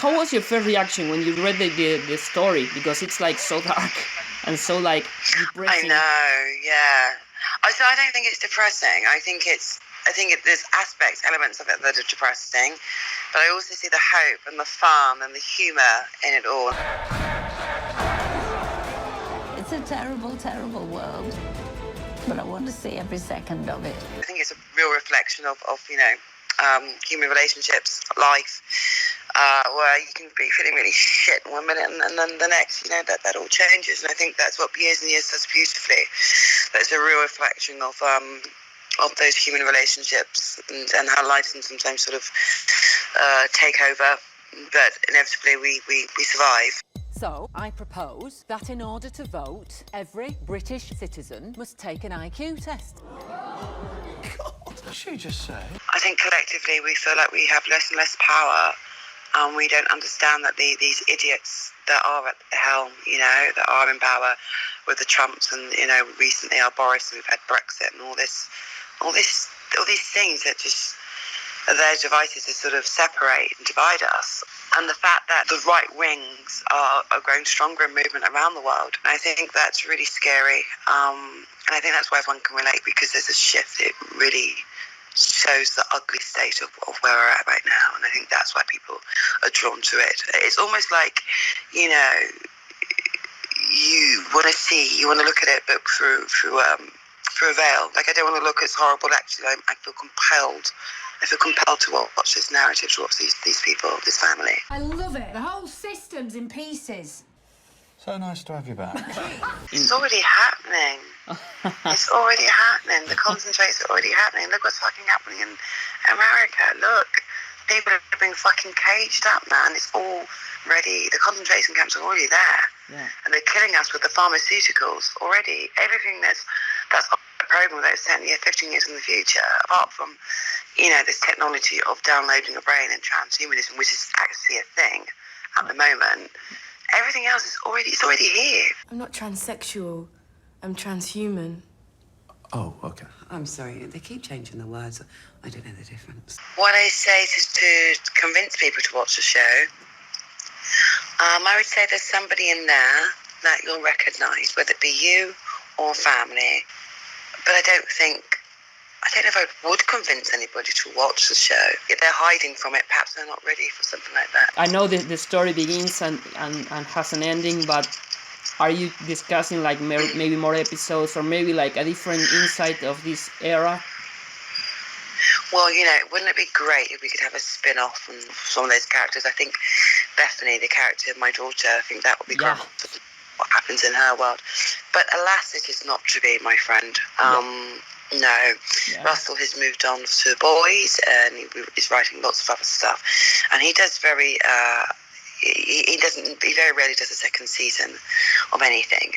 How was your first reaction when you read the story? Because it's like so dark and so like depressing. I know, yeah. So I don't think it's depressing. I think there's aspects, elements of it that are depressing, but I also see the hope and the fun and the humour in it all. It's a terrible, terrible world, but I want to see every second of it. I think it's a real reflection of human relationships, life, where you can be feeling really shit in 1 minute and then the next, that all changes. And I think that's what Years and Years does beautifully. That's a real reflection of those human relationships and how life can sometimes sort of take over, but inevitably we survive. So, I propose that in order to vote, every British citizen must take an IQ test. What did she just say? I think collectively we feel like we have less and less power, and we don't understand that these idiots that are at the helm, that are in power with the Trumps and, recently our Boris, and we've had Brexit and all these things that just are their devices to sort of separate and divide us. And the fact that the right wings are growing stronger in movement around the world. And I think that's really scary. And I think that's why everyone can relate, because there's a shift. It really shows the ugly state of where we're at right now. And I think that's why people are drawn to it. It's almost like, you want to look at it, but through a veil. Like, I don't want to look as horrible. Actually, I feel compelled. I feel compelled to watch this narrative, to watch these people, this family. I love it. The whole system's in pieces. So nice to have you back. It's already happening. It's already happening. The concentrates are already happening. Look what's fucking happening in America. Look. People are being fucking caged up, man. It's all ready. The concentration camps are already there. Yeah. And they're killing us with the pharmaceuticals already. Everything that's a program that's 10 years, 15 years in the future, apart from, this technology of downloading a brain and transhumanism, which is actually a thing at the moment. Everything else is already here. I'm not transsexual. I'm transhuman. Oh, okay. I'm sorry, they keep changing the words. I don't know the difference. What I say is to convince people to watch the show. I would say there's somebody in there that you'll recognise, whether it be you or family. But I don't know if I would convince anybody to watch the show. If they're hiding from it, perhaps they're not ready for something like that. I know the story begins and has an ending, but are you discussing like maybe more episodes, or maybe like a different insight of this era? Well, wouldn't it be great if we could have a spin-off from some of those characters? I think Bethany, the character of my daughter, I think that would be great for what happens in her world. But alas, it is not to be, my friend. No. Yeah. Russell has moved on to boys, and he's writing lots of other stuff. And he does he very rarely does a second season of anything.